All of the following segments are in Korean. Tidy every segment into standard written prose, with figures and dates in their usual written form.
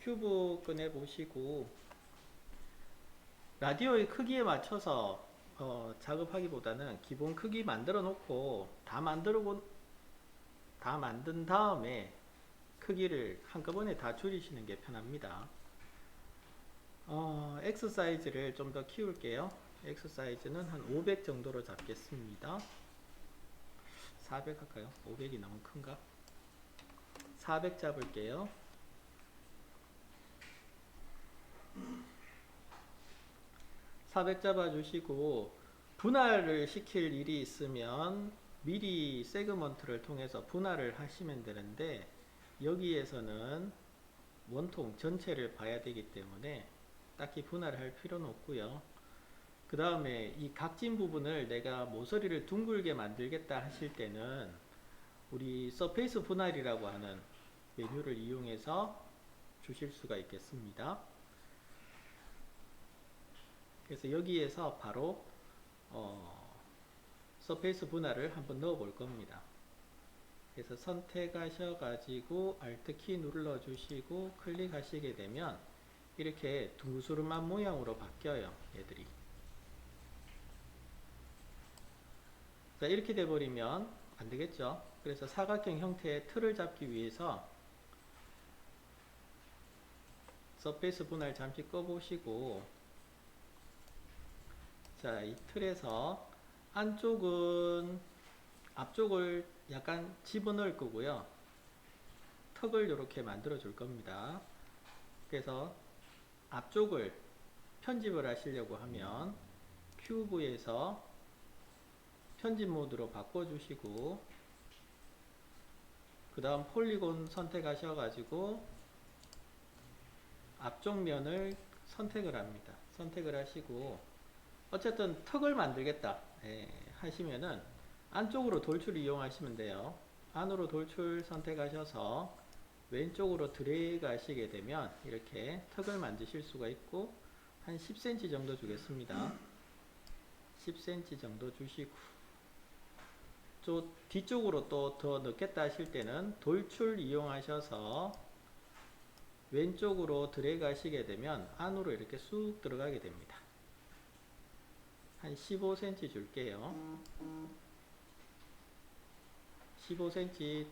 큐브 꺼내 보시고 라디오의 크기에 맞춰서 작업하기보다는 기본 크기 만들어 놓고 다 만든 다음에 크기를 한꺼번에 다 줄이시는 게 편합니다. X 사이즈를 좀 더 키울게요. X 사이즈는 한 500 정도로 잡겠습니다. 400 할까요? 500이 너무 큰가? 400 잡을게요. 400 잡아주시고 분할을 시킬 일이 있으면 미리 세그먼트를 통해서 분할을 하시면 되는데, 여기에서는 원통 전체를 봐야 되기 때문에 딱히 분할을 할 필요는 없고요. 그 다음에 이 각진 부분을 내가 모서리를 둥글게 만들겠다 하실 때는 우리 서페이스 분할이라고 하는 메뉴를 이용해서 주실 수가 있겠습니다. 그래서 여기에서 바로 서페이스 분할을 한번 넣어 볼 겁니다. 그래서 선택하셔 가지고 Alt 키 눌러 주시고 클릭하시게 되면 이렇게 둥그스름한 모양으로 바뀌어요. 얘들이. 자, 이렇게 돼 버리면 안 되겠죠. 그래서 사각형 형태의 틀을 잡기 위해서 서페이스 분할 잠시 꺼 보시고, 자, 이 틀에서 앞쪽을 약간 집어넣을 거고요. 턱을 이렇게 만들어 줄 겁니다. 그래서 앞쪽을 편집을 하시려고 하면 큐브에서 편집 모드로 바꿔주시고, 그 다음 폴리곤 선택하셔 가지고 앞쪽 면을 선택을 합니다. 선택을 하시고, 어쨌든 턱을 만들겠다 하시면은 안쪽으로 돌출 이용하시면 돼요. 안으로 돌출 선택하셔서 왼쪽으로 드래그 하시게 되면 이렇게 턱을 만드실 수가 있고, 한 10cm 정도 주겠습니다. 10cm 정도 주시고, 뒤쪽으로 또 더 넣겠다 하실 때는 돌출 이용하셔서 왼쪽으로 드래그 하시게 되면 안으로 이렇게 쑥 들어가게 됩니다. 한 15cm 줄게요. 15cm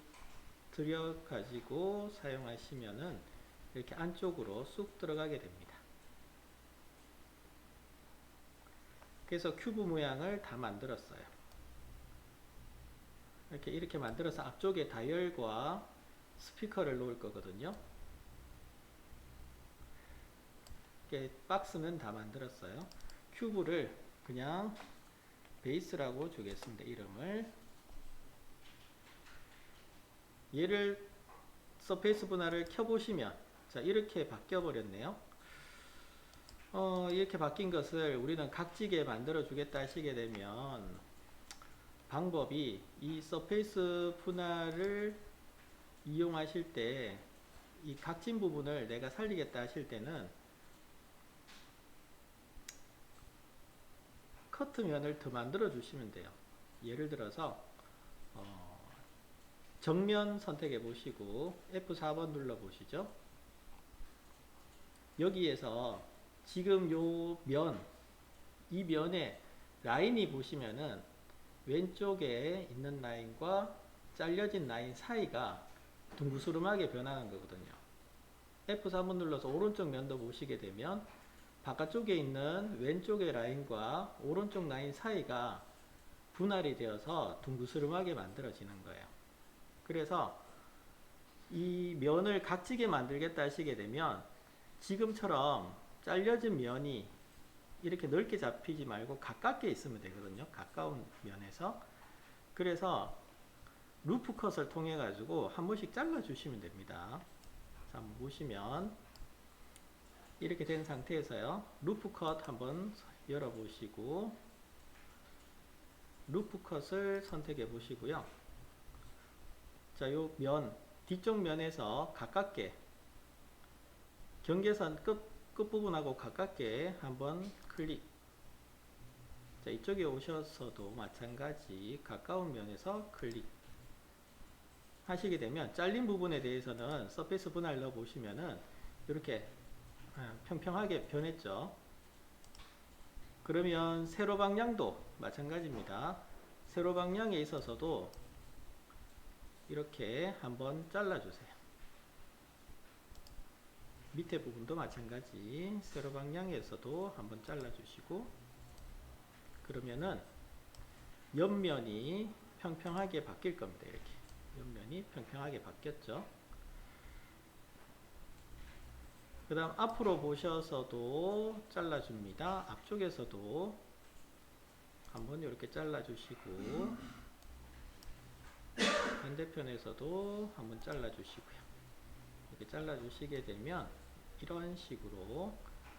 들여 가지고 사용하시면은 이렇게 안쪽으로 쑥 들어가게 됩니다. 그래서 큐브 모양을 다 만들었어요. 이렇게 만들어서 앞쪽에 다이얼과 스피커를 놓을 거거든요. 이렇게 박스는 다 만들었어요. 큐브를 그냥 베이스라고 주겠습니다. 이름을. 얘를 서페이스 분할을 켜보시면, 자, 이렇게 바뀌어 버렸네요. 이렇게 바뀐 것을 우리는 각지게 만들어 주겠다 하시게 되면 방법이, 이 서페이스 분할을 이용하실 때 이 각진 부분을 내가 살리겠다 하실 때는 커트면을 더 만들어 주시면 돼요. 예를 들어서 정면 선택해 보시고 F4번 눌러 보시죠. 여기에서 지금 이 면에 라인이 보시면은 왼쪽에 있는 라인과 잘려진 라인 사이가 둥그스름하게 변하는 거거든요. F3번 눌러서 오른쪽 면도 보시게 되면 바깥쪽에 있는 왼쪽의 라인과 오른쪽 라인 사이가 분할이 되어서 둥그스름하게 만들어지는 거예요. 그래서 이 면을 각지게 만들겠다 하시게 되면 지금처럼 잘려진 면이 이렇게 넓게 잡히지 말고 가깝게 있으면 되거든요. 가까운 면에서. 그래서 루프 컷을 통해 가지고 한 번씩 잘라 주시면 됩니다. 자, 한번 보시면 이렇게 된 상태에서요, 루프 컷 한번 열어 보시고 루프 컷을 선택해 보시고요. 자, 요 뒤쪽 면에서 가깝게 경계선 끝부분하고 가깝게 한번 클릭. 자, 이쪽에 오셔서도 마찬가지 가까운 면에서 클릭 하시게 되면 잘린 부분에 대해서는 서페이스 분할 넣어 보시면은 이렇게 평평하게 변했죠. 그러면 세로 방향도 마찬가지입니다. 세로 방향에 있어서도 이렇게 한번 잘라주세요. 밑에 부분도 마찬가지 세로 방향에서도 한번 잘라주시고, 그러면은 옆면이 평평하게 바뀔 겁니다. 이렇게 옆면이 평평하게 바뀌었죠. 그 다음 앞으로 보셔서도 잘라줍니다. 앞쪽에서도 한번 이렇게 잘라주시고, 반대편에서도 한번 잘라주시고요. 이렇게 잘라주시게 되면 이런 식으로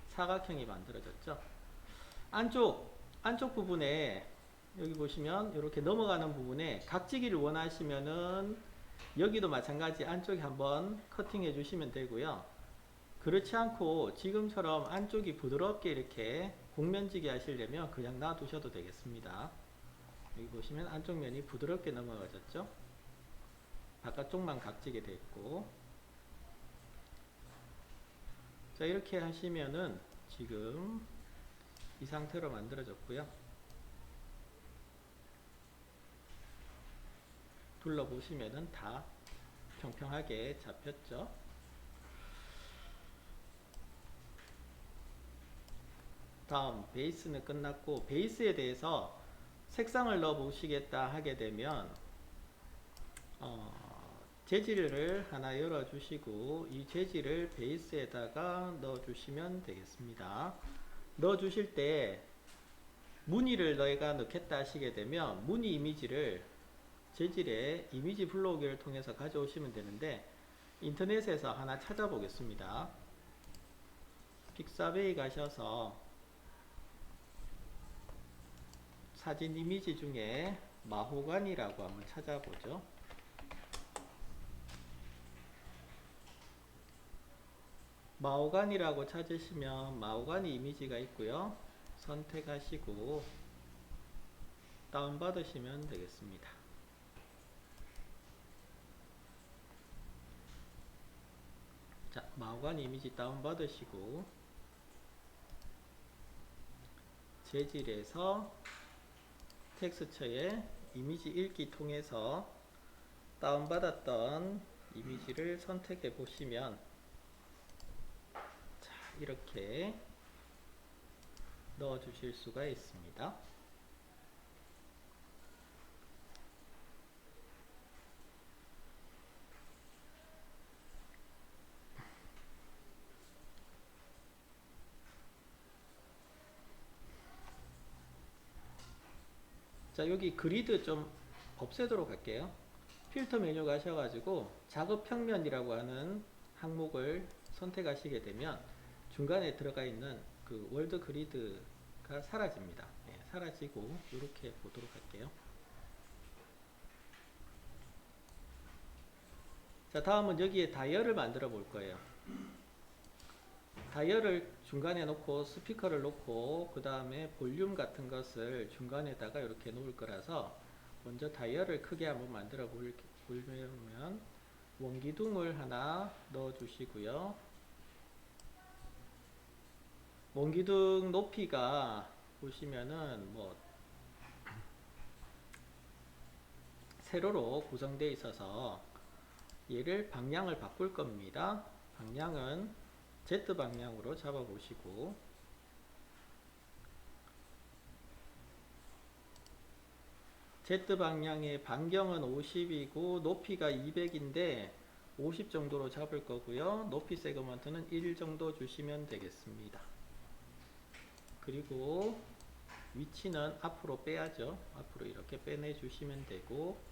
사각형이 만들어졌죠. 안쪽 부분에 여기 보시면 이렇게 넘어가는 부분에 각지기를 원하시면은 여기도 마찬가지 안쪽에 한번 커팅해 주시면 되고요. 그렇지 않고 지금처럼 안쪽이 부드럽게 이렇게 곡면지게 하시려면 그냥 놔두셔도 되겠습니다. 여기 보시면 안쪽 면이 부드럽게 넘어가졌죠. 바깥쪽만 각지게 됐고, 자 이렇게 하시면은 지금 이 상태로 만들어졌고요. 둘러보시면은 다 평평하게 잡혔죠. 다음 베이스는 끝났고, 베이스에 대해서 색상을 넣어 보시겠다 하게 되면 재질을 하나 열어 주시고 이 재질을 베이스에다가 넣어 주시면 되겠습니다. 넣어 주실 때 무늬를 내가 넣겠다 하시게 되면 무늬 이미지를 재질의 이미지 블로그를 통해서 가져오시면 되는데, 인터넷에서 하나 찾아보겠습니다. 픽사베이 가셔서 사진 이미지 중에 마호가니라고 한번 찾아보죠. 마호가니라고 찾으시면 마호가니 이미지가 있고요. 선택하시고 다운받으시면 되겠습니다. 자, 마호가니 이미지 다운받으시고 재질에서 텍스처에 이미지 읽기 통해서 다운받았던 이미지를 선택해 보시면 자, 이렇게 넣어 주실 수가 있습니다. 자, 여기 그리드 좀 없애도록 할게요. 필터 메뉴 가셔가지고 작업 평면이라고 하는 항목을 선택하시게 되면 중간에 들어가 있는 그 월드 그리드가 사라집니다. 네, 사라지고 이렇게 보도록 할게요. 자, 다음은 여기에 다이얼을 만들어 볼 거예요. 다이얼을 중간에 놓고 스피커를 놓고 그 다음에 볼륨 같은 것을 중간에다가 이렇게 놓을 거라서 먼저 다이얼을 크게 한번 만들어 보려면 원기둥을 하나 넣어 주시고요. 원기둥 높이가 보시면은 뭐 세로로 구성되어 있어서 얘를 방향을 바꿀 겁니다. 방향은 Z 방향으로 잡아 보시고 Z 방향의 반경은 50이고 높이가 200인데 50 정도로 잡을 거고요. 높이 세그먼트는 1 정도 주시면 되겠습니다. 그리고 위치는 앞으로 빼야죠. 앞으로 이렇게 빼내 주시면 되고,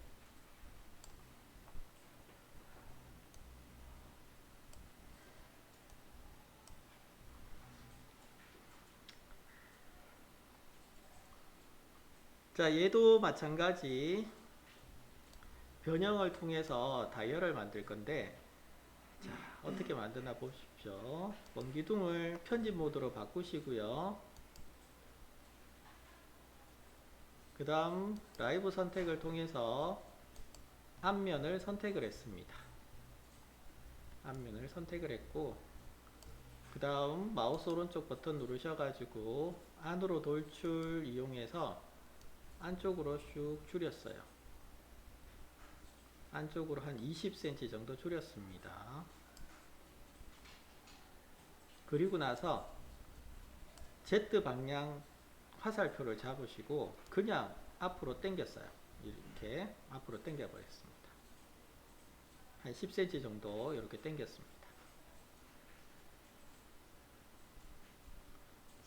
자 얘도 마찬가지 변형을 통해서 다이얼을 만들 건데, 자 어떻게 만드나 보십시오. 원기둥을 편집 모드로 바꾸시고요. 그 다음 라이브 선택을 통해서 앞면을 선택을 했습니다. 앞면을 선택을 했고, 그 다음 마우스 오른쪽 버튼 누르셔가지고 안으로 돌출 이용해서 안쪽으로 슉 줄였어요. 안쪽으로 한 20cm 정도 줄였습니다. 그리고 나서 Z 방향 화살표를 잡으시고 그냥 앞으로 당겼어요. 이렇게 앞으로 당겨 버렸습니다. 한 10cm 정도 이렇게 당겼습니다.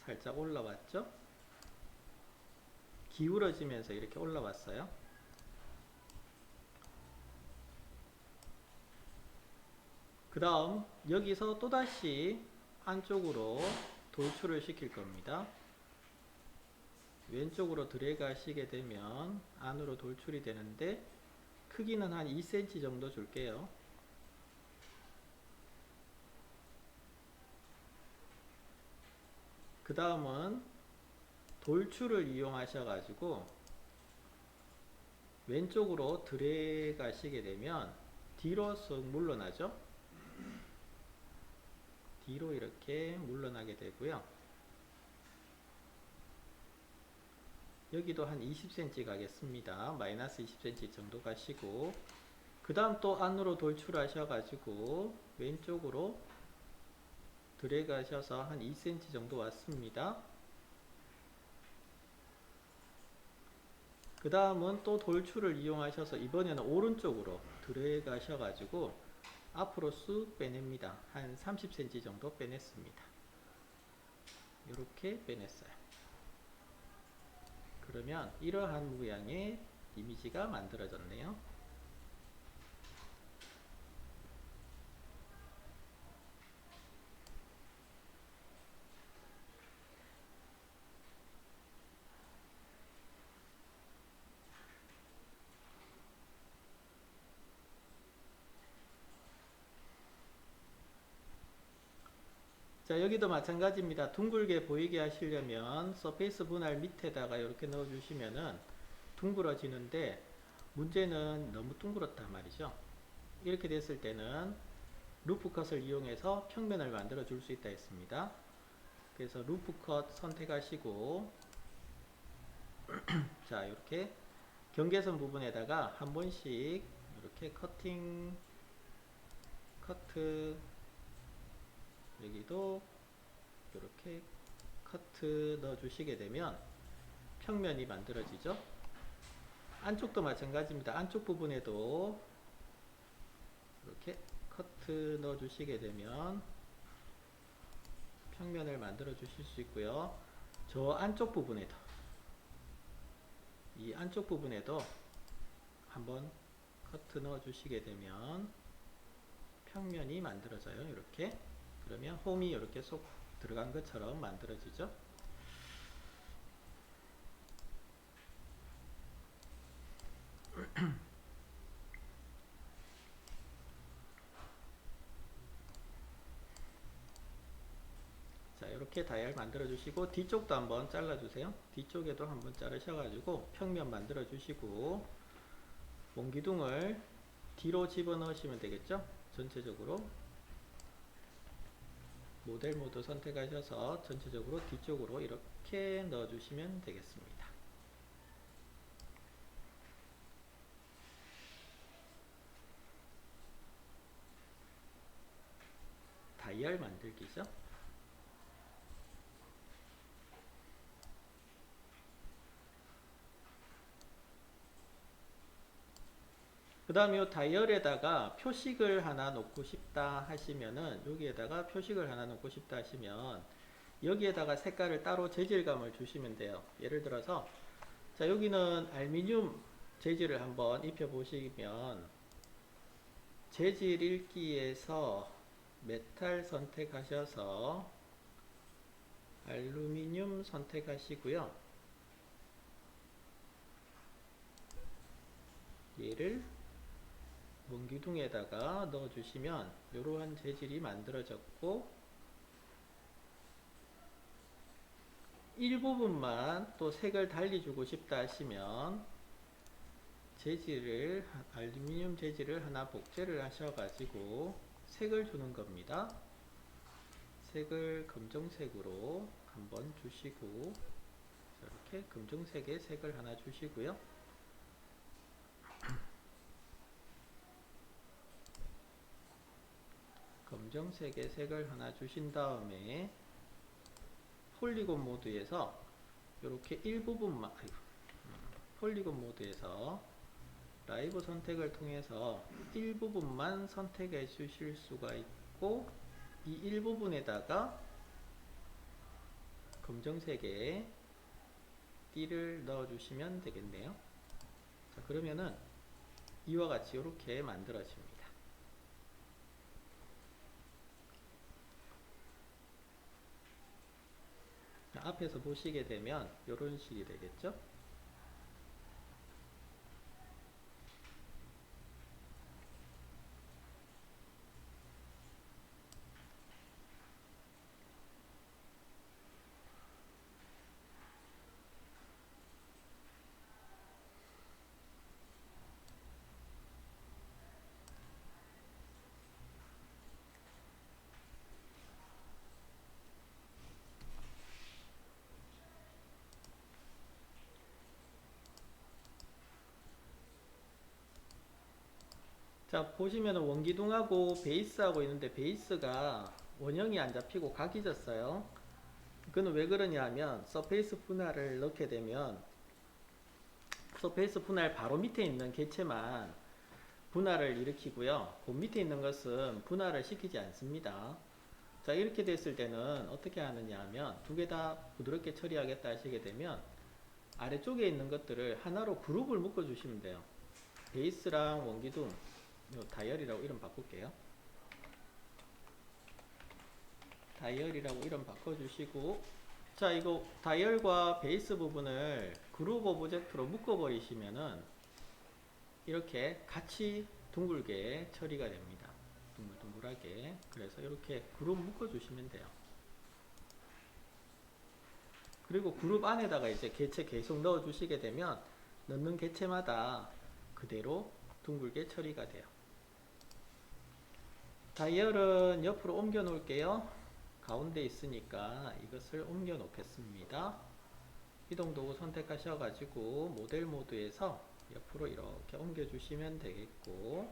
살짝 올라왔죠? 기울어지면서 이렇게 올라왔어요. 그 다음 여기서 또다시 안쪽으로 돌출을 시킬 겁니다. 왼쪽으로 드래그 하시게 되면 안으로 돌출이 되는데 크기는 한 2cm 정도 줄게요. 그 다음은 돌출을 이용하셔 가지고 왼쪽으로 드래그 하시게 되면 뒤로 쓱 물러나죠. 뒤로 이렇게 물러나게 되고요. 여기도 한 20cm 가겠습니다. 마이너스 20cm 정도 가시고 그 다음 또 안으로 돌출하셔 가지고 왼쪽으로 드래그 하셔서 한 2cm 정도 왔습니다. 그 다음은 또 돌출을 이용하셔서 이번에는 오른쪽으로 드래그 하셔 가지고 앞으로 쑥 빼냅니다. 한 30cm 정도 빼냈습니다. 이렇게 빼냈어요. 그러면 이러한 모양의 이미지가 만들어졌네요. 자, 여기도 마찬가지입니다. 둥글게 보이게 하시려면 서페이스 분할 밑에다가 이렇게 넣어 주시면은 둥그러지는데 문제는 너무 둥그렇단 말이죠. 이렇게 됐을 때는 루프 컷을 이용해서 평면을 만들어 줄 수 있다 했습니다. 그래서 루프 컷 선택하시고 자, 이렇게 경계선 부분에다가 한 번씩 이렇게 커팅 커트, 여기도 이렇게 커트 넣어 주시게 되면 평면이 만들어지죠. 안쪽도 마찬가지입니다. 안쪽 부분에도 이렇게 커트 넣어 주시게 되면 평면을 만들어 주실 수 있고요. 저 안쪽 부분에도 이 안쪽 부분에도 한번 커트 넣어 주시게 되면 평면이 만들어져요. 이렇게 그러면 홈이 이렇게 쏙 들어간 것처럼 만들어지죠. 자, 이렇게 다이얼 만들어 주시고 뒤쪽도 한번 잘라 주세요. 뒤쪽에도 한번 자르셔 가지고 평면 만들어 주시고 몽기둥을 뒤로 집어 넣으시면 되겠죠. 전체적으로 모델 모드 선택하셔서 전체적으로 뒤쪽으로 이렇게 넣어 주시면 되겠습니다. 다이얼 만들기죠. 그 다음에 이 다이얼에다가 표식을 하나 놓고 싶다 하시면은 여기에다가 표식을 하나 놓고 싶다 하시면 여기에다가 색깔을 따로 재질감을 주시면 돼요. 예를 들어서 자, 여기는 알루미늄 재질을 한번 입혀 보시면 재질 읽기에서 메탈 선택하셔서 알루미늄 선택하시고요. 얘를 몽기둥에다가 넣어주시면 이러한 재질이 만들어졌고 일부분만 또 색을 달리주고 싶다 하시면 재질을 알루미늄 재질을 하나 복제를 하셔가지고 색을 주는 겁니다. 색을 검정색으로 한번 주시고, 이렇게 검정색의 색을 하나 주시고요. 검정색의 색을 하나 주신 다음에 폴리곤 모드에서 이렇게 일부분만, 폴리곤 모드에서 라이브 선택을 통해서 일부분만 선택해 주실 수가 있고, 이 일부분에다가 검정색의 띠를 넣어 주시면 되겠네요. 자, 그러면은 이와 같이 이렇게 만들어집니다. 앞에서 보시게 되면 이런 식이 되겠죠. 자, 보시면 원기둥하고 베이스하고 있는데 베이스가 원형이 안 잡히고 각이 졌어요. 그건 왜 그러냐 하면 서페이스 분할을 넣게 되면 서페이스 분할 바로 밑에 있는 개체만 분할을 일으키고요. 그 밑에 있는 것은 분할을 시키지 않습니다. 자, 이렇게 됐을 때는 어떻게 하느냐 하면 두 개 다 부드럽게 처리하겠다 하시게 되면 아래쪽에 있는 것들을 하나로 그룹을 묶어 주시면 돼요. 베이스랑 원기둥, 다이얼이라고 이름 바꿀게요. 다이얼이라고 이름 바꿔주시고, 자, 이거 다이얼과 베이스 부분을 그룹 오브젝트로 묶어 버리시면은 이렇게 같이 둥글게 처리가 됩니다. 둥글둥글하게. 그래서 이렇게 그룹 묶어 주시면 돼요. 그리고 그룹 안에다가 이제 개체 계속 넣어 주시게 되면 넣는 개체마다 그대로 둥글게 처리가 돼요. 다이얼은 옆으로 옮겨 놓을게요. 가운데 있으니까 이것을 옮겨 놓겠습니다. 이동 도구 선택하셔 가지고 모델 모드에서 옆으로 이렇게 옮겨 주시면 되겠고,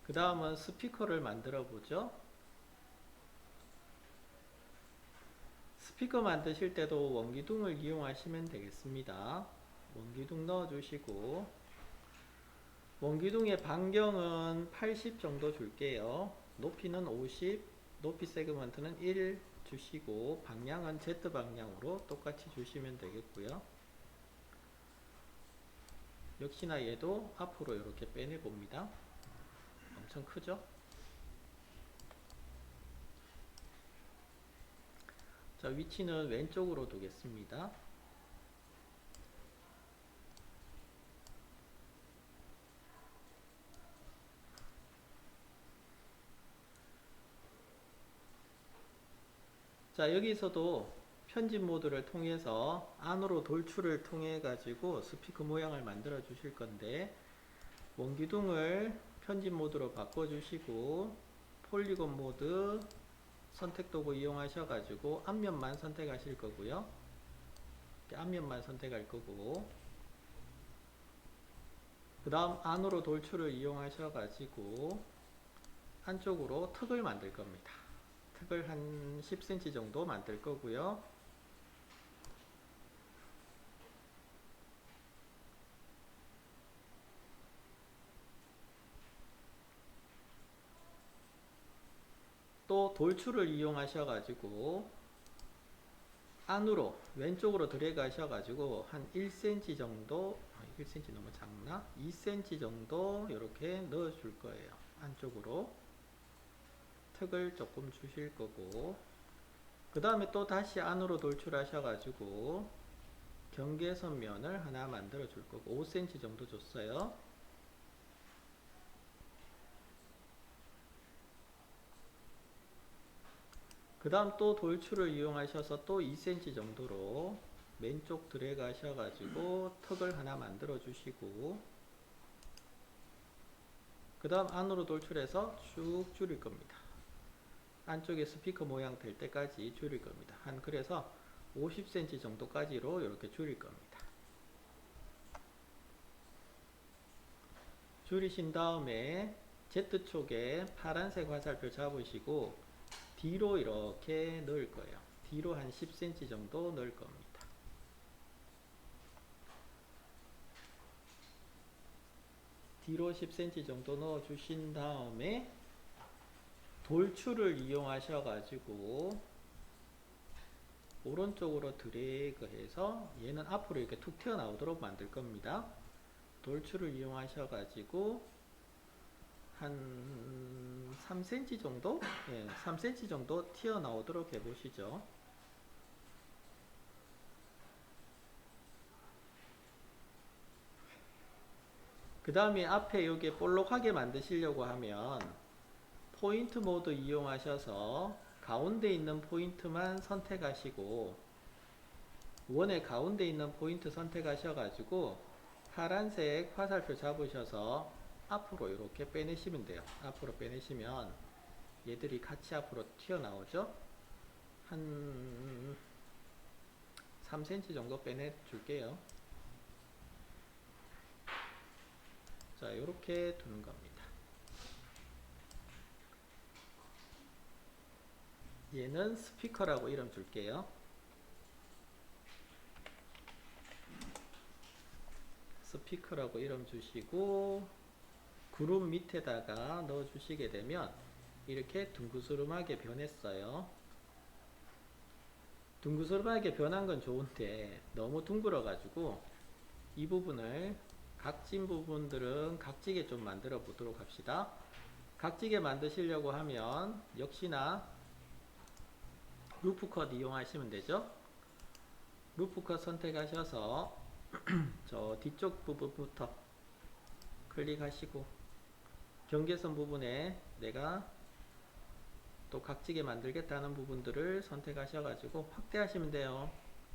그 다음은 스피커를 만들어 보죠. 스피커 만드실 때도 원기둥을 이용하시면 되겠습니다. 원기둥 넣어 주시고, 원기둥의 반경은 80 정도 줄게요. 높이는 50, 높이 세그먼트는 1 주시고, 방향은 Z 방향으로 똑같이 주시면 되겠고요. 역시나 얘도 앞으로 이렇게 빼내 봅니다. 엄청 크죠? 자, 위치는 왼쪽으로 두겠습니다. 자, 여기서도 편집 모드를 통해서 안으로 돌출을 통해 가지고 스피커 모양을 만들어 주실 건데, 원기둥을 편집 모드로 바꿔 주시고 폴리곤 모드 선택 도구 이용하셔 가지고 앞면만 선택하실 거고요. 앞면만 선택할 거고, 그 다음 안으로 돌출을 이용하셔 가지고 안쪽으로 턱을 만들 겁니다. 턱을 한 10cm 정도 만들 거고요. 또 돌출을 이용하셔 가지고 안으로 왼쪽으로 들어가셔 가지고 한 1cm 정도, 1cm 너무 작나? 2cm 정도 이렇게 넣어 줄 거예요. 안쪽으로 턱을 조금 주실 거고, 그 다음에 또 다시 안으로 돌출하셔 가지고 경계선 면을 하나 만들어 줄 거고, 5cm 정도 줬어요. 그 다음 또 돌출을 이용하셔서 또 2cm 정도로 왼쪽 들어가셔 가지고 턱을 하나 만들어 주시고, 그 다음 안으로 돌출해서 쭉 줄일 겁니다. 안쪽에 스피커 모양 될 때까지 줄일 겁니다. 그래서 50cm 정도까지로 이렇게 줄일 겁니다. 줄이신 다음에 Z축에 파란색 화살표 잡으시고 뒤로 이렇게 넣을 거예요. 뒤로 한 10cm 정도 넣을 겁니다. 뒤로 10cm 정도 넣어 주신 다음에 돌출을 이용하셔 가지고 오른쪽으로 드래그 해서 얘는 앞으로 이렇게 툭 튀어나오도록 만들 겁니다. 돌출을 이용하셔 가지고 한 3cm 정도? 예, 3cm 정도 튀어나오도록 해보시죠. 그 다음에 앞에 여기 볼록하게 만드시려고 하면 포인트 모드 이용하셔서 가운데 있는 포인트만 선택하시고 원의 가운데 있는 포인트 선택하셔가지고 파란색 화살표 잡으셔서 앞으로 이렇게 빼내시면 돼요. 앞으로 빼내시면 얘들이 같이 앞으로 튀어나오죠. 한 3cm 정도 빼내 줄게요. 자, 이렇게 두는 겁니다. 얘는 스피커라고 이름 줄게요. 스피커라고 이름 주시고 그룹 밑에다가 넣어 주시게 되면 이렇게 둥그스름하게 변했어요. 둥그스름하게 변한 건 좋은데 너무 둥글어 가지고 이 부분을 각진 부분들은 각지게 좀 만들어 보도록 합시다. 각지게 만드시려고 하면 역시나 루프 컷 이용하시면 되죠. 루프 컷 선택하셔서 저 뒤쪽 부분부터 클릭하시고 경계선 부분에 내가 또 각지게 만들겠다는 부분들을 선택하셔가지고 확대하시면 돼요.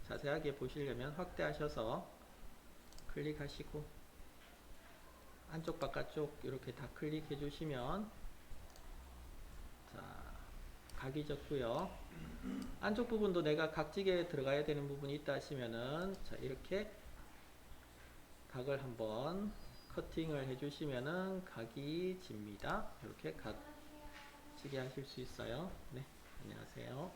자세하게 보시려면 확대하셔서 클릭하시고 안쪽 바깥쪽 이렇게 다 클릭해 주시면 자, 각이 졌고요. 안쪽 부분도 내가 각지게 들어가야 되는 부분이 있다 하시면은 자, 이렇게 각을 한번 커팅을 해 주시면은 각이 집니다. 이렇게 각지게 하실 수 있어요. 네, 안녕하세요.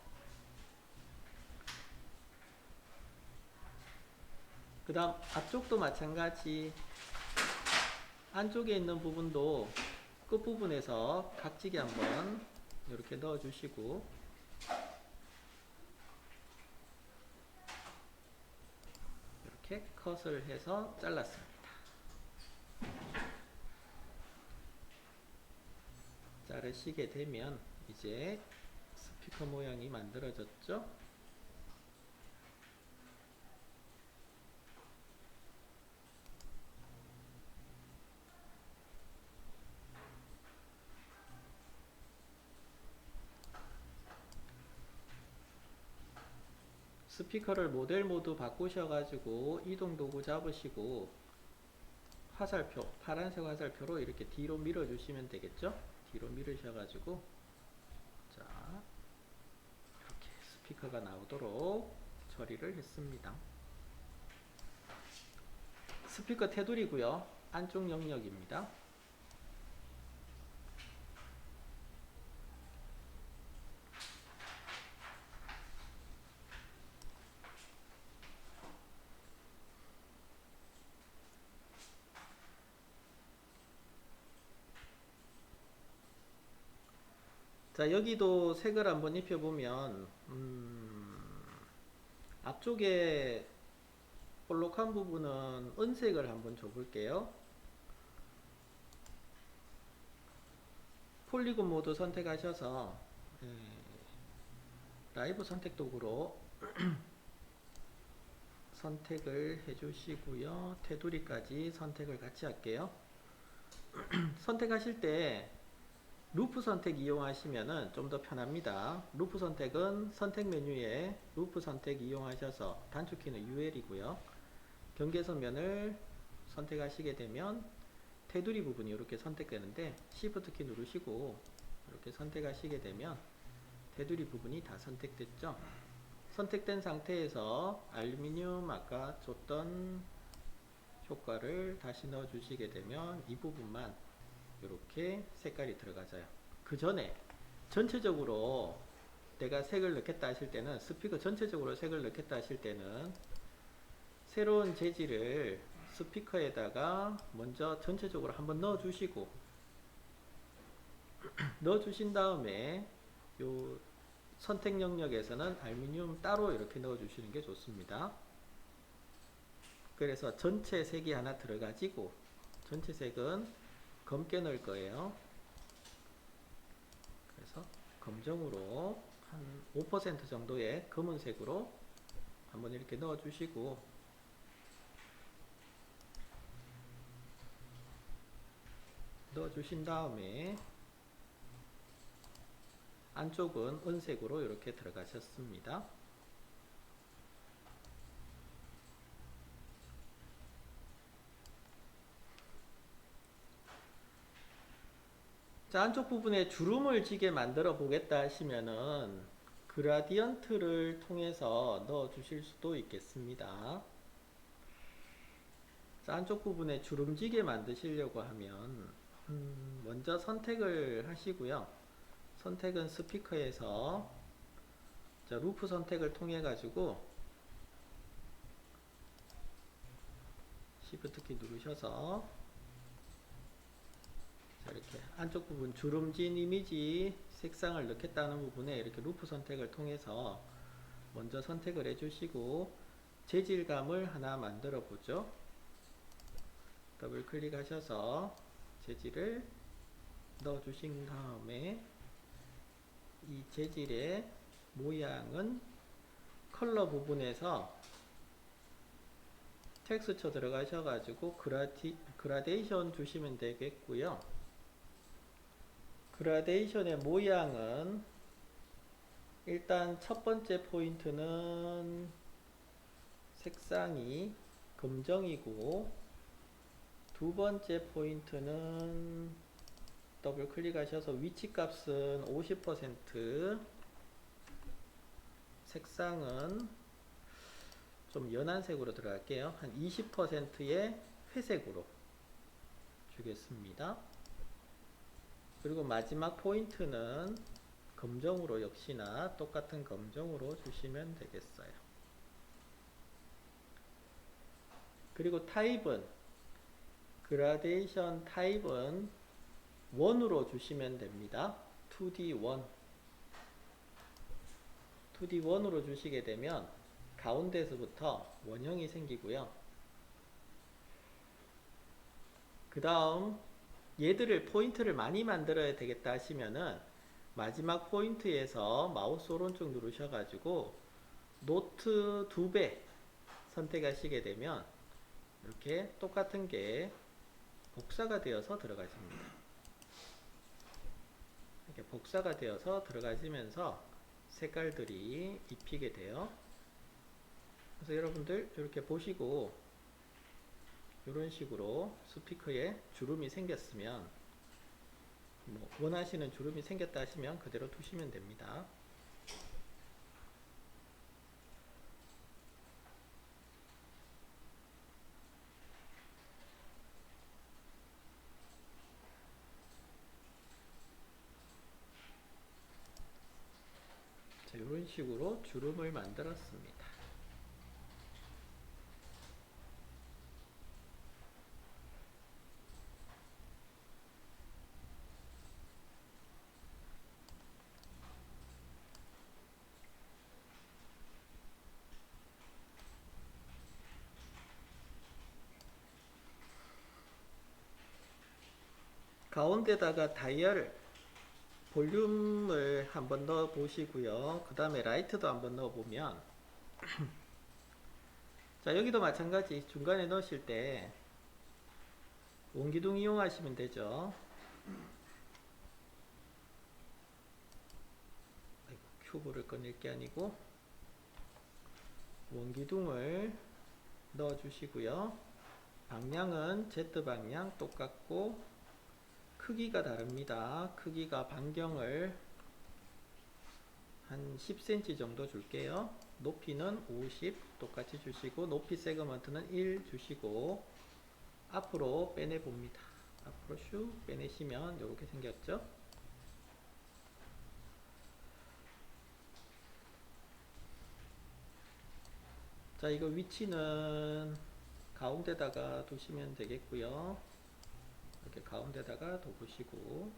그 다음 앞쪽도 마찬가지 안쪽에 있는 부분도 끝부분에서 각지게 한번 이렇게 넣어 주시고 이렇게 컷을 해서 잘랐습니다. 자르시게 되면 이제 스피커 모양이 만들어졌죠? 스피커를 모델 모드 바꾸셔가지고 이동 도구 잡으시고 화살표, 파란색 화살표로 이렇게 뒤로 밀어주시면 되겠죠? 뒤로 밀으셔가지고 자, 이렇게 스피커가 나오도록 처리를 했습니다. 스피커 테두리고요. 안쪽 영역입니다. 자, 여기도 색을 한번 입혀보면 앞쪽에 볼록한 부분은 은색을 한번 줘볼게요. 폴리곤 모드 선택하셔서 라이브 선택 도구로 선택을 해주시고요. 테두리까지 선택을 같이 할게요. 선택하실 때 루프 선택 이용하시면은 좀 더 편합니다. 루프 선택은 선택 메뉴에 루프 선택 이용하셔서 단축키는 UL이고요. 경계선 면을 선택하시게 되면 테두리 부분이 이렇게 선택되는데 Shift 키 누르시고 이렇게 선택하시게 되면 테두리 부분이 다 선택됐죠. 선택된 상태에서 알루미늄 아까 줬던 효과를 다시 넣어 주시게 되면 이 부분만 이렇게 색깔이 들어가져요. 그 전에 전체적으로 내가 색을 넣겠다 하실 때는, 스피커 전체적으로 색을 넣겠다 하실 때는 새로운 재질을 스피커에다가 먼저 전체적으로 한번 넣어 주시고 넣어 주신 다음에 요 선택 영역에서는 알루미늄 따로 이렇게 넣어 주시는 게 좋습니다. 그래서 전체 색이 하나 들어가지고, 전체 색은 검게 넣을 거예요. 그래서 검정으로 한 5% 정도의 검은색으로 한번 이렇게 넣어 주시고, 넣어 주신 다음에 안쪽은 은색으로 이렇게 들어가셨습니다. 자, 안쪽 부분에 주름을 지게 만들어 보겠다 하시면은 그라디언트를 통해서 넣어 주실 수도 있겠습니다. 자, 안쪽 부분에 주름지게 만드시려고 하면 먼저 선택을 하시고요. 선택은 스피커에서 자, 루프 선택을 통해 가지고 Shift 키 누르셔서 자, 이렇게 안쪽 부분 주름진 이미지 색상을 넣겠다는 부분에 이렇게 루프 선택을 통해서 먼저 선택을 해주시고 재질감을 하나 만들어 보죠. 더블 클릭하셔서 재질을 넣어 주신 다음에 이 재질의 모양은 컬러 부분에서 텍스처 들어가셔가지고 그라데이션 주시면 되겠고요. 그라데이션의 모양은 일단 첫 번째 포인트는 색상이 검정이고, 두 번째 포인트는 더블 클릭하셔서 위치 값은 50%, 색상은 좀 연한 색으로 들어갈게요. 한 20%의 회색으로 주겠습니다. 그리고 마지막 포인트는 검정으로, 역시나 똑같은 검정으로 주시면 되겠어요. 그리고 타입은, 그라데이션 타입은 원으로 주시면 됩니다. 2D1. 2D1으로 주시게 되면 가운데서부터 원형이 생기고요. 그 다음 얘들을 포인트를 많이 만들어야 되겠다 하시면은 마지막 포인트에서 마우스 오른쪽 누르셔가지고 노트 2배 선택하시게 되면 이렇게 똑같은 게 복사가 되어서 들어가십니다. 이렇게 복사가 되어서 들어가시면서 색깔들이 입히게 돼요. 그래서 여러분들 이렇게 보시고 이런 식으로 스피커에 주름이 생겼으면, 뭐 원하시는 주름이 생겼다 하시면 그대로 두시면 됩니다. 자, 이런 식으로 주름을 만들었습니다. 가운데다가 다이얼 볼륨을 한번 넣어 보시고요. 그 다음에 라이트도 한번 넣어 보면 자, 여기도 마찬가지 중간에 넣으실 때 원기둥 이용하시면 되죠. 큐브를 꺼낼 게 아니고 원기둥을 넣어 주시고요. 방향은 Z방향 똑같고 크기가 다릅니다. 크기가 반경을 한 10cm 정도 줄게요. 높이는 50 똑같이 주시고 높이 세그먼트는 1 주시고 앞으로 빼내 봅니다. 앞으로 슉 빼내시면 이렇게 생겼죠. 자, 이거 위치는 가운데다가 두시면 되겠고요. 이렇게 가운데다가 두시고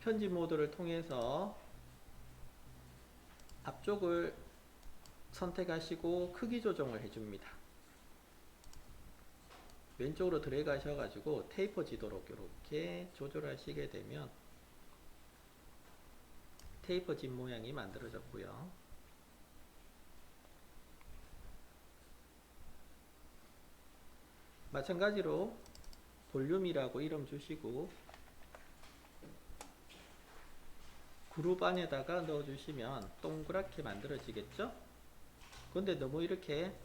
편집 모드를 통해서 앞쪽을 선택하시고 크기 조정을 해줍니다. 왼쪽으로 드래그 하셔가지고 테이퍼지도록 이렇게 조절하시게 되면 테이퍼진 모양이 만들어졌고요. 마찬가지로 볼륨이라고 이름 주시고 그룹 안에다가 넣어주시면 동그랗게 만들어지겠죠? 근데 너무 이렇게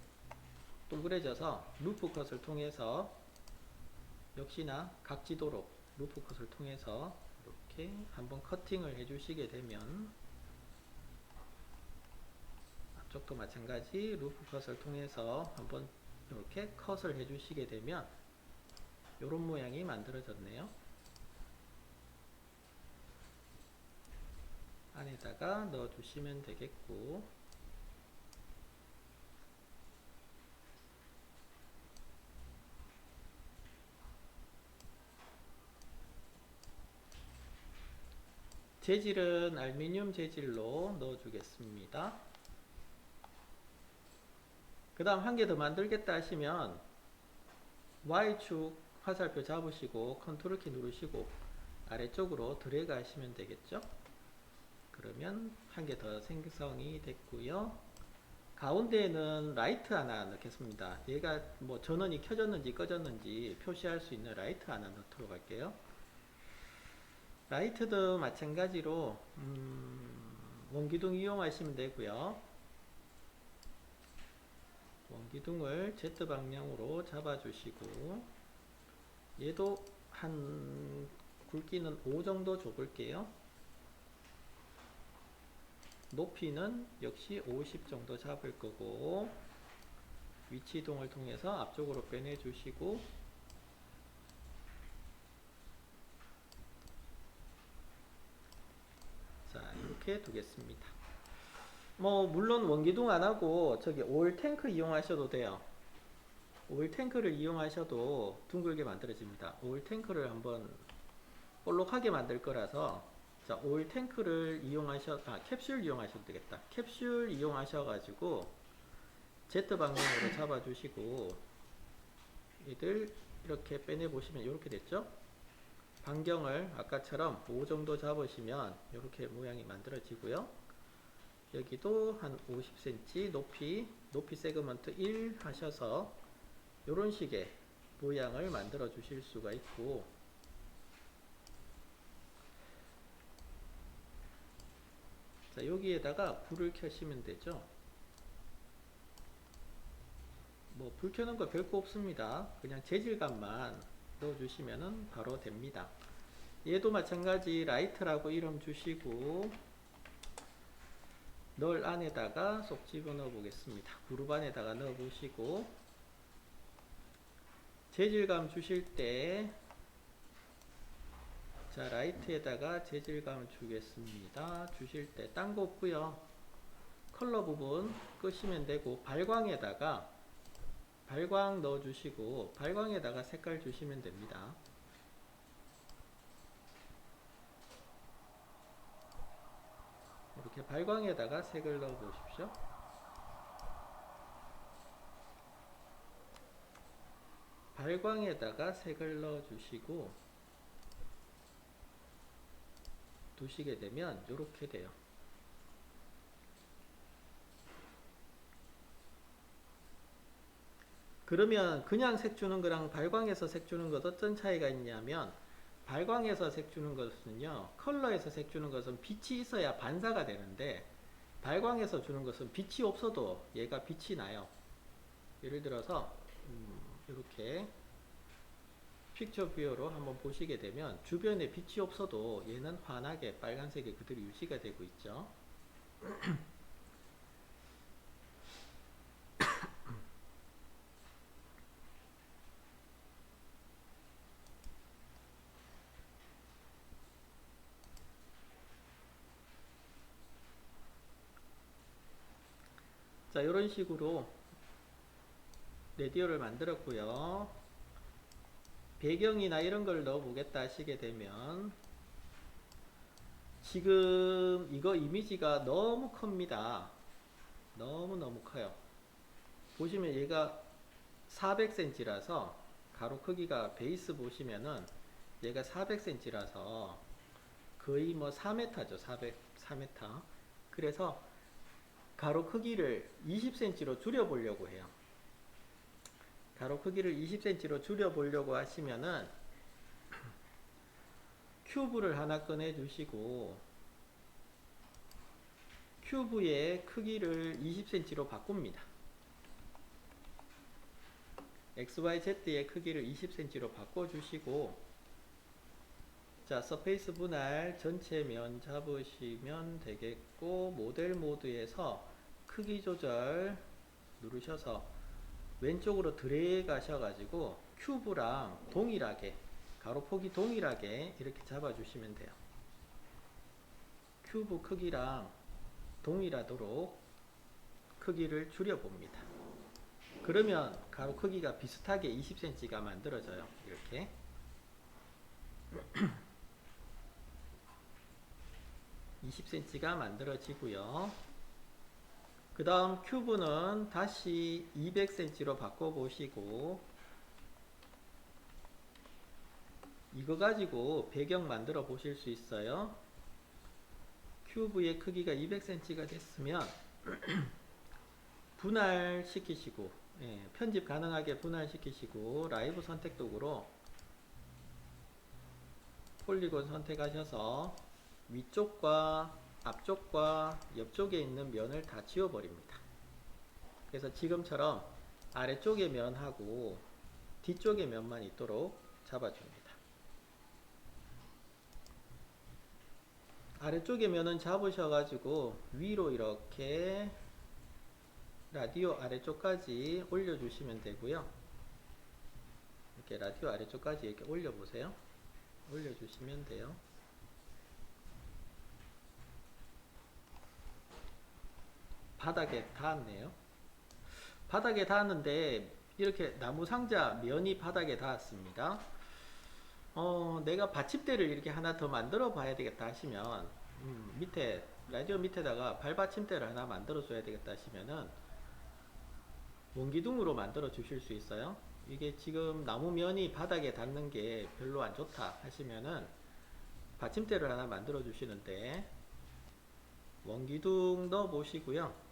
동그래져서 루프 컷을 통해서 역시나 각지도록 루프 컷을 통해서 이렇게 한번 커팅을 해주시게 되면 앞쪽도 마찬가지 루프 컷을 통해서 한번 이렇게 컷을 해주시게 되면 이런 모양이 만들어졌네요. 안에다가 넣어주시면 되겠고 재질은 알루미늄 재질로 넣어주겠습니다. 그 다음 한 개 더 만들겠다 하시면 Y축 화살표 잡으시고 컨트롤 키 누르시고 아래쪽으로 드래그 하시면 되겠죠. 그러면 한 개 더 생성이 됐고요. 가운데에는 라이트 하나 넣겠습니다. 얘가 뭐 전원이 켜졌는지 꺼졌는지 표시할 수 있는 라이트 하나 넣도록 할게요. 라이트도 마찬가지로 원기둥 이용하시면 되고요. 원기둥을 Z방향으로 잡아주시고 얘도 한 굵기는 5 정도 줘볼게요. 높이는 역시 50 정도 잡을 거고 위치 이동을 통해서 앞쪽으로 빼내 주시고 자, 이렇게 두겠습니다. 뭐 물론 원기둥 안하고 저기 오일 탱크 이용하셔도 돼요. 오일 탱크를 이용하셔도 둥글게 만들어집니다. 오일 탱크를 한번 볼록하게 만들 거라서 자, 오일 탱크를 캡슐 이용하셔도 되겠다. 캡슐 이용하셔가지고 Z방향으로 잡아주시고 얘들 이렇게 빼내보시면 이렇게 됐죠? 반경을 아까처럼 5 정도 잡으시면 이렇게 모양이 만들어지고요. 여기도 한 50cm 높이 세그먼트 1 하셔서 이런 식의 모양을 만들어 주실 수가 있고 자, 여기에다가 불을 켜시면 되죠. 뭐 불 켜는 거 별거 없습니다. 그냥 재질감만 넣어주시면 바로 됩니다. 얘도 마찬가지 라이트라고 이름 주시고 널 안에다가 쏙 집어넣어 보겠습니다. 그룹 안에다가 넣어 보시고 재질감 주실 때 자, 라이트에다가 재질감 주겠습니다. 주실 때 딴 거 없고요. 컬러 부분 끄시면 되고 발광에다가 발광 넣어 주시고 발광에다가 색깔 주시면 됩니다. 이렇게 발광에다가 색을 넣어 보십시오. 발광에다가 색을 넣어 주시고 두시게 되면 이렇게 돼요. 그러면 그냥 색 주는 거랑 발광에서 색 주는 것 어떤 차이가 있냐면 발광에서 색 주는 것은요, 컬러에서 색 주는 것은 빛이 있어야 반사가 되는데 발광에서 주는 것은 빛이 없어도 얘가 빛이 나요. 예를 들어서 이렇게 픽처 뷰어로 한번 보시게 되면 주변에 빛이 없어도 얘는 환하게 빨간색이 그대로 유지가 되고 있죠. 자, 이런 식으로 레디오를 만들었고요. 배경이나 이런 걸 넣어 보겠다 하시게 되면 지금 이거 이미지가 너무 큽니다. 너무너무 커요. 보시면 얘가 400cm라서 가로 크기가 베이스 보시면은 얘가 400cm라서 거의 뭐 4m죠. 4m. 그래서 가로 크기를 20cm로 줄여보려고 해요. 가로 크기를 20cm로 줄여보려고 하시면은 큐브를 하나 꺼내 주시고 큐브의 크기를 20cm로 바꿉니다. XYZ의 크기를 20cm로 바꿔주시고, 자, 서페이스 분할 전체 면 잡으시면 되겠고, 모델 모드에서 크기 조절 누르셔서 왼쪽으로 드래그 하셔가지고 큐브랑 동일하게, 가로폭이 동일하게 이렇게 잡아주시면 돼요. 큐브 크기랑 동일하도록 크기를 줄여봅니다. 그러면 가로 크기가 비슷하게 20cm가 만들어져요. 이렇게. 20cm가 만들어지고요. 그 다음 큐브는 다시 200cm로 바꿔보시고 이거 가지고 배경 만들어 보실 수 있어요. 큐브의 크기가 200cm가 됐으면 분할시키시고, 편집 가능하게 분할시키시고 라이브 선택 도구로 폴리곤 선택하셔서 위쪽과 앞쪽과 옆쪽에 있는 면을 다 지워버립니다. 그래서 지금처럼 아래쪽의 면하고 뒤쪽의 면만 있도록 잡아줍니다. 아래쪽의 면은 잡으셔가지고 위로 이렇게 라디오 아래쪽까지 올려주시면 되고요. 이렇게 라디오 아래쪽까지 이렇게 올려보세요. 올려주시면 돼요. 바닥에 닿았네요. 바닥에 닿았는데 이렇게 나무 상자 면이 바닥에 닿았습니다. 내가 받침대를 이렇게 하나 더 만들어 봐야 되겠다 하시면 밑에 라디오 밑에다가 발받침대를 하나 만들어 줘야 되겠다 하시면은 원기둥으로 만들어 주실 수 있어요. 이게 지금 나무 면이 바닥에 닿는 게 별로 안 좋다 하시면은 받침대를 하나 만들어 주시는데 원기둥 넣어 보시고요.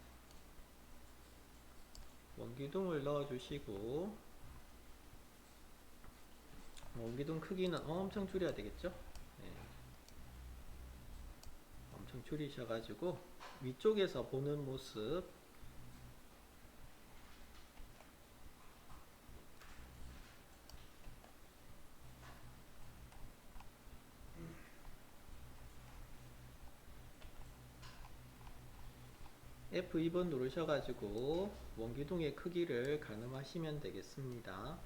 원기둥을 넣어 주시고 원기둥 크기는 엄청 줄여야 되겠죠. 네. 엄청 줄이셔가지고 위쪽에서 보는 모습 F2번 누르셔가지고 원기둥의 크기를 가늠하시면 되겠습니다.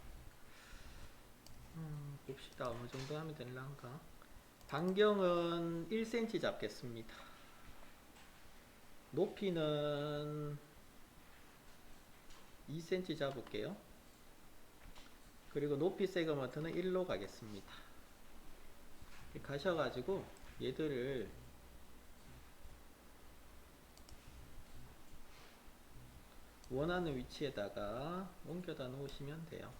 봅시다. 어느 정도 하면 되려는가. 반경은 1cm 잡겠습니다. 높이는 2cm 잡을게요. 그리고 높이 세그먼트는 1로 가겠습니다. 가셔가지고 얘들을 원하는 위치에다가 옮겨다 놓으시면 돼요.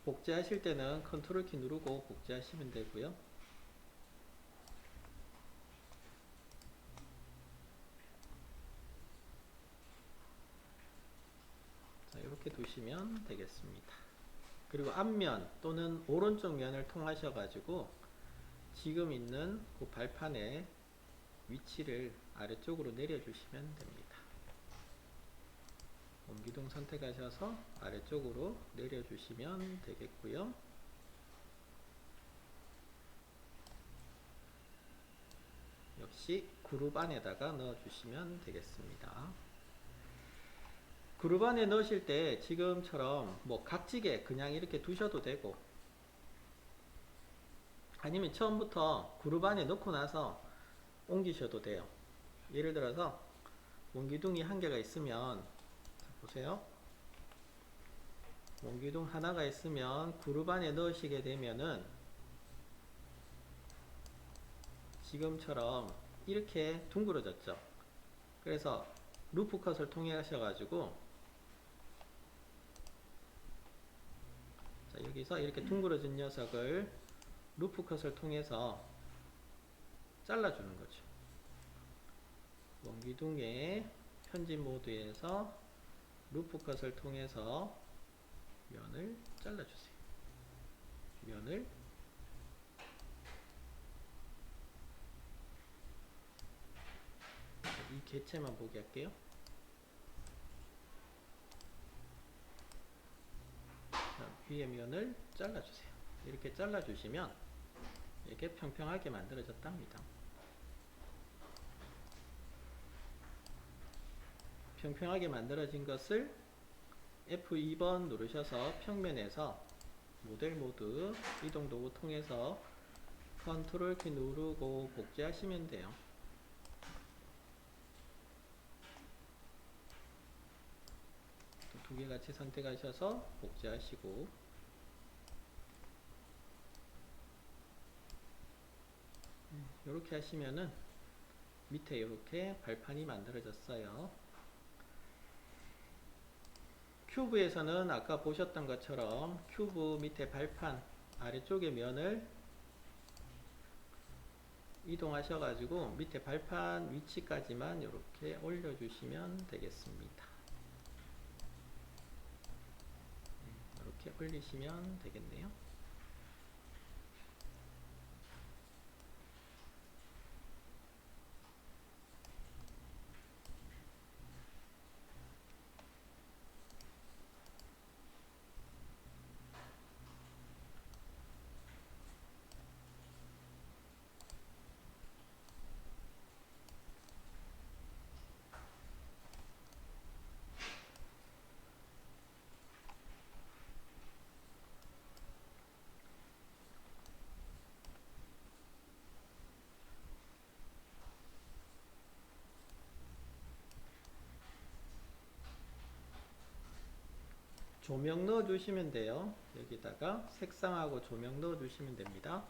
복제하실 때는 컨트롤 키 누르고 복제하시면 되고요. 자, 이렇게 두시면 되겠습니다. 그리고 앞면 또는 오른쪽 면을 통하셔 가지고 지금 있는 그 발판의 위치를 아래쪽으로 내려주시면 됩니다. 원기둥 선택하셔서 아래쪽으로 내려주시면 되겠고요. 역시 그룹 안에다가 넣어주시면 되겠습니다. 그룹 안에 넣으실 때 지금처럼 뭐 각지게 그냥 이렇게 두셔도 되고, 아니면 처음부터 그룹 안에 넣고 나서 옮기셔도 돼요. 예를 들어서 원기둥이 한 개가 있으면, 보세요. 원기둥 하나가 있으면 그룹 안에 넣으시게 되면은 지금처럼 이렇게 둥그러졌죠. 그래서 루프 컷을 통해 하셔가지고, 자, 여기서 이렇게 둥그러진 녀석을 루프 컷을 통해서 잘라주는 거죠. 원기둥의 편집 모드에서 루프 컷을 통해서 면을 잘라주세요. 면을 이 개체만 보게 할게요. 자, 위에 면을 잘라주세요. 이렇게 잘라주시면 이렇게 평평하게 만들어졌답니다. 평평하게 만들어진 것을 F2번 누르셔서 평면에서 모델 모드 이동 도구 통해서 컨트롤 키 누르고 복제하시면 돼요. 두 개 같이 선택하셔서 복제하시고, 이렇게 하시면은 밑에 이렇게 발판이 만들어졌어요. 큐브에서는 아까 보셨던 것처럼 큐브 밑에 발판 아래쪽에 면을 이동하셔가지고 밑에 발판 위치까지만 이렇게 올려주시면 되겠습니다. 이렇게 올리시면 되겠네요. 조명 넣어 주시면 돼요. 여기다가 색상하고 조명 넣어 주시면 됩니다.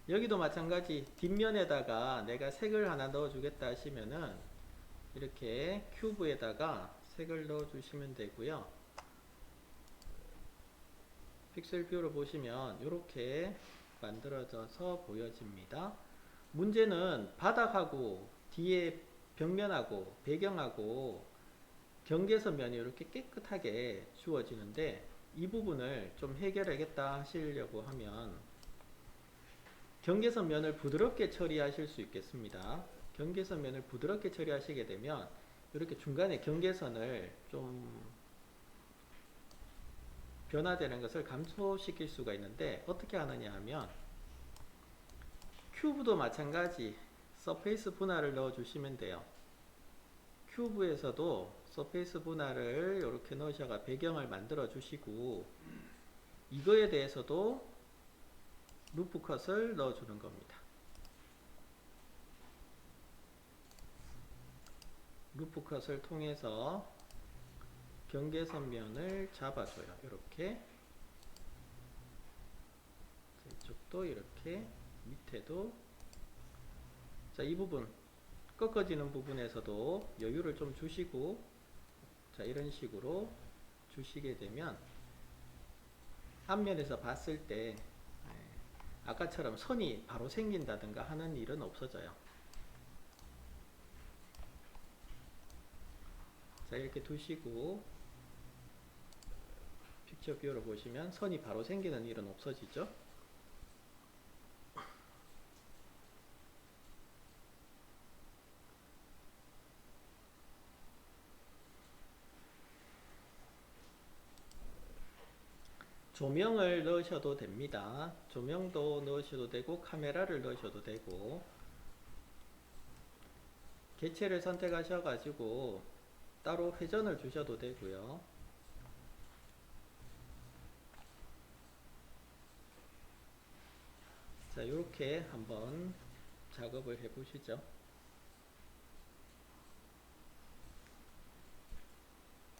여기도 마찬가지 뒷면에다가 내가 색을 하나 넣어 주겠다 하시면은 이렇게 큐브에다가 색을 넣어 주시면 되고요. 픽셀 뷰로 보시면 이렇게 만들어져서 보여집니다. 문제는 바닥하고 뒤에 벽면하고 배경하고 경계선면이 이렇게 깨끗하게 주어지는데, 이 부분을 좀 해결하겠다 하시려고 하면 경계선 면을 부드럽게 처리하실 수 있겠습니다. 경계선 면을 부드럽게 처리하시게 되면 이렇게 중간에 경계선을 좀 변화되는 것을 감소시킬 수가 있는데, 어떻게 하느냐 하면 큐브도 마찬가지 서페이스 분할을 넣어 주시면 돼요. 큐브에서도 서페이스 분할을 이렇게 넣으셔가 배경을 만들어 주시고, 이거에 대해서도 루프 컷을 넣어 주는 겁니다. 루프 컷을 통해서 경계선면을 잡아줘요. 이렇게 이쪽도 이렇게, 밑에도. 자, 이 부분 꺾어지는 부분에서도 여유를 좀 주시고, 자, 이런 식으로 주시게 되면 앞면에서 봤을 때 아까처럼 선이 바로 생긴다든가 하는 일은 없어져요. 자, 이렇게 두시고 픽처 뷰로 보시면 선이 바로 생기는 일은 없어지죠. 조명을 넣으셔도 됩니다. 조명도 넣으셔도 되고 카메라를 넣으셔도 되고 개체를 선택하셔 가지고 따로 회전을 주셔도 되고요. 자, 이렇게 한번 작업을 해 보시죠.